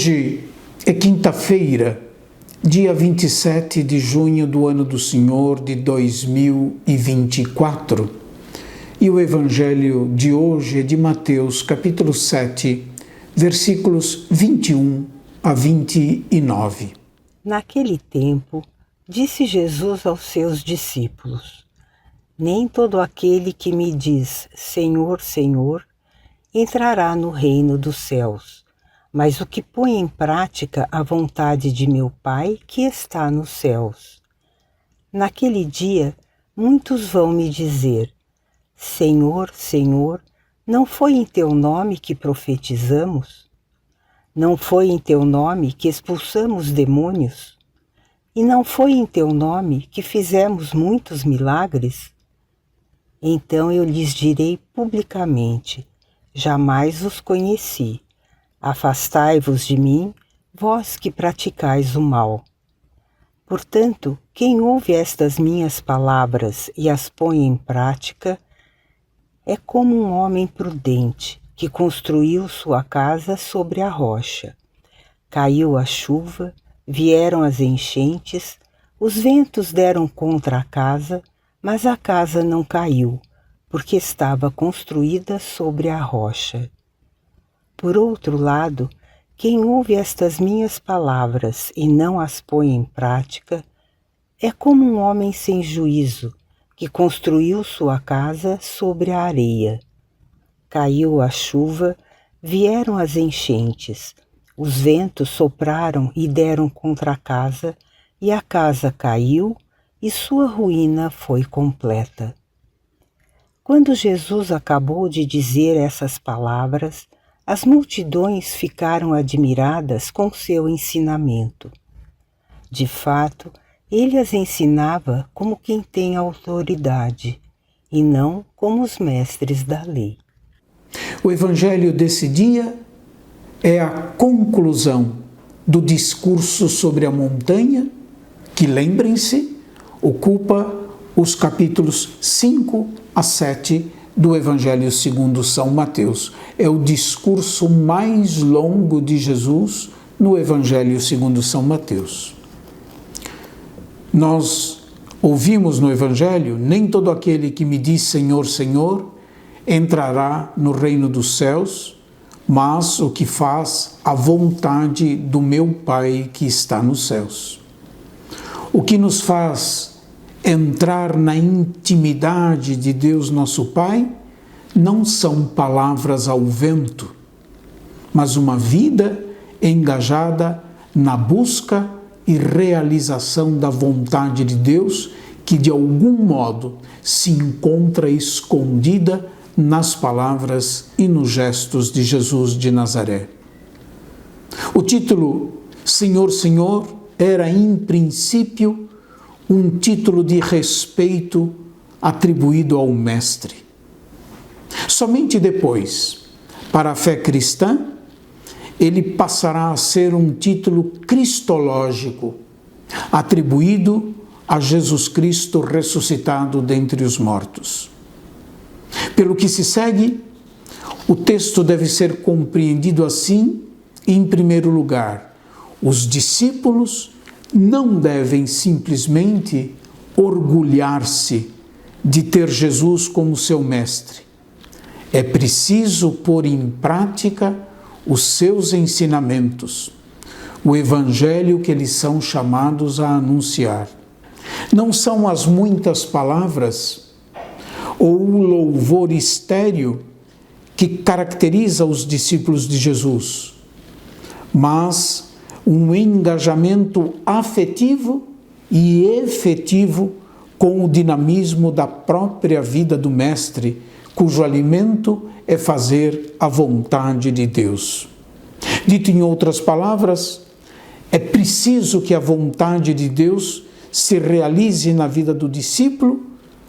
Hoje é quinta-feira, dia 27 de junho do ano do Senhor de 2024. E o Evangelho de hoje é de Mateus, capítulo 7, versículos 21 a 29. Naquele tempo, disse Jesus aos seus discípulos: Nem todo aquele que me diz Senhor, Senhor, entrará no reino dos céus, mas o que põe em prática a vontade de meu Pai que está nos céus. Naquele dia, muitos vão me dizer: Senhor, Senhor, não foi em teu nome que profetizamos? Não foi em teu nome que expulsamos demônios? E não foi em teu nome que fizemos muitos milagres? Então eu lhes direi publicamente: jamais os conheci. Afastai-vos de mim, vós que praticais o mal. Portanto, quem ouve estas minhas palavras e as põe em prática, é como um homem prudente que construiu sua casa sobre a rocha. Caiu a chuva, vieram as enchentes, os ventos deram contra a casa, mas a casa não caiu, porque estava construída sobre a rocha. Por outro lado, quem ouve estas minhas palavras e não as põe em prática, é como um homem sem juízo, que construiu sua casa sobre a areia. Caiu a chuva, vieram as enchentes, os ventos sopraram e deram contra a casa, e a casa caiu, e sua ruína foi completa. Quando Jesus acabou de dizer essas palavras, as multidões ficaram admiradas com seu ensinamento. De fato, ele as ensinava como quem tem autoridade, e não como os mestres da lei. O Evangelho desse dia é a conclusão do discurso sobre a montanha, que, lembrem-se, ocupa os capítulos 5 a 7 do Evangelho segundo São Mateus. É o discurso mais longo de Jesus no Evangelho segundo São Mateus. Nós ouvimos no Evangelho: nem todo aquele que me diz Senhor, Senhor, entrará no reino dos céus, mas o que faz a vontade do meu Pai que está nos céus. O que nos faz entrar na intimidade de Deus nosso Pai não são palavras ao vento, mas uma vida engajada na busca e realização da vontade de Deus, que de algum modo se encontra escondida nas palavras e nos gestos de Jesus de Nazaré. O título Senhor, Senhor era, em princípio, um título de respeito atribuído ao Mestre. Somente depois, para a fé cristã, ele passará a ser um título cristológico, atribuído a Jesus Cristo ressuscitado dentre os mortos. Pelo que se segue, o texto deve ser compreendido assim: em primeiro lugar, os discípulos não devem simplesmente orgulhar-se de ter Jesus como seu mestre. É preciso pôr em prática os seus ensinamentos, o Evangelho que eles são chamados a anunciar. Não são as muitas palavras ou o louvor estéril que caracteriza os discípulos de Jesus, mas um engajamento afetivo e efetivo com o dinamismo da própria vida do Mestre, cujo alimento é fazer a vontade de Deus. Dito em outras palavras, é preciso que a vontade de Deus se realize na vida do discípulo,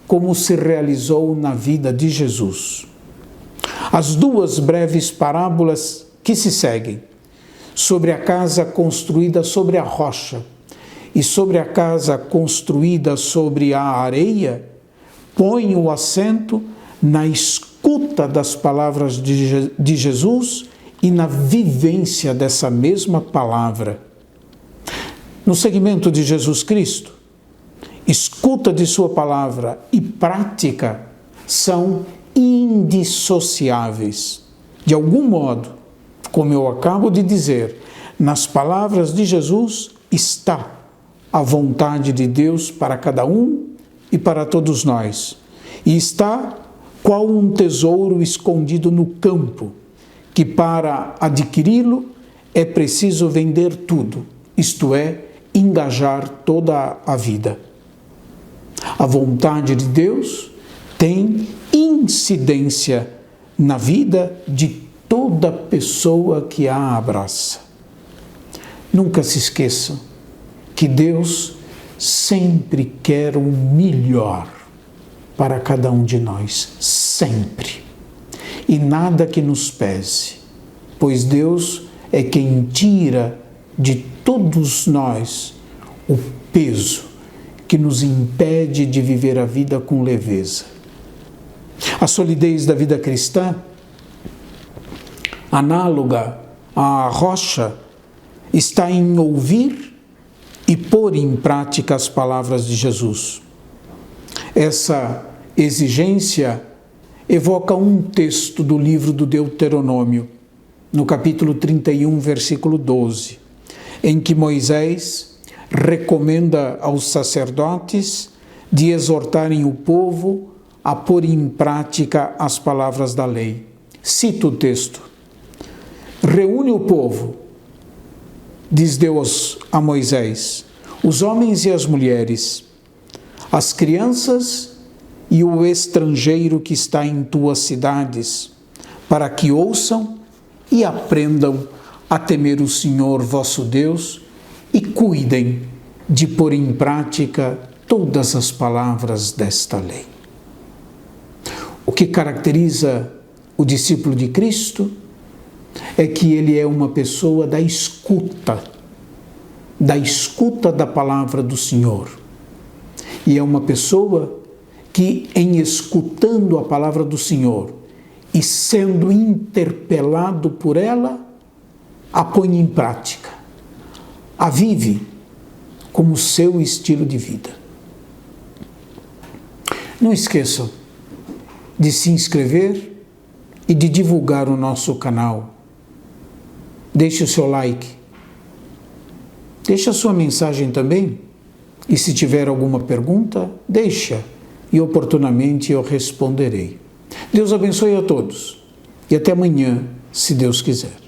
como se realizou na vida de Jesus. As duas breves parábolas que se seguem, sobre a casa construída sobre a rocha e sobre a casa construída sobre a areia, põem o acento na escuta das palavras de Jesus e na vivência dessa mesma palavra. No segmento de Jesus Cristo, escuta de sua palavra e prática são indissociáveis. De algum modo, como eu acabo de dizer, nas palavras de Jesus está a vontade de Deus para cada um e para todos nós. E está qual um tesouro escondido no campo, que para adquiri-lo é preciso vender tudo, isto é, engajar toda a vida. A vontade de Deus tem incidência na vida de toda pessoa que a abraça. Nunca se esqueçam que Deus sempre quer o melhor para cada um de nós, sempre. E nada que nos pese, pois Deus é quem tira de todos nós o peso que nos impede de viver a vida com leveza. A solidez da vida cristã, análoga à rocha, está em ouvir e pôr em prática as palavras de Jesus. Essa exigência evoca um texto do livro do Deuteronômio, no capítulo 31, versículo 12, em que Moisés recomenda aos sacerdotes de exortarem o povo a pôr em prática as palavras da lei. Cito o texto: reúne o povo, diz Deus a Moisés, os homens e as mulheres, as crianças e o estrangeiro que está em tuas cidades, para que ouçam e aprendam a temer o Senhor vosso Deus e cuidem de pôr em prática todas as palavras desta lei. O que caracteriza o discípulo de Cristo é que ele é uma pessoa da escuta da palavra do Senhor. E é uma pessoa que, em escutando a palavra do Senhor e sendo interpelado por ela, a põe em prática, a vive como seu estilo de vida. Não esqueçam de se inscrever e de divulgar o nosso canal. Deixe o seu like. Deixe a sua mensagem também. E se tiver alguma pergunta, deixa e oportunamente eu responderei. Deus abençoe a todos e até amanhã, se Deus quiser.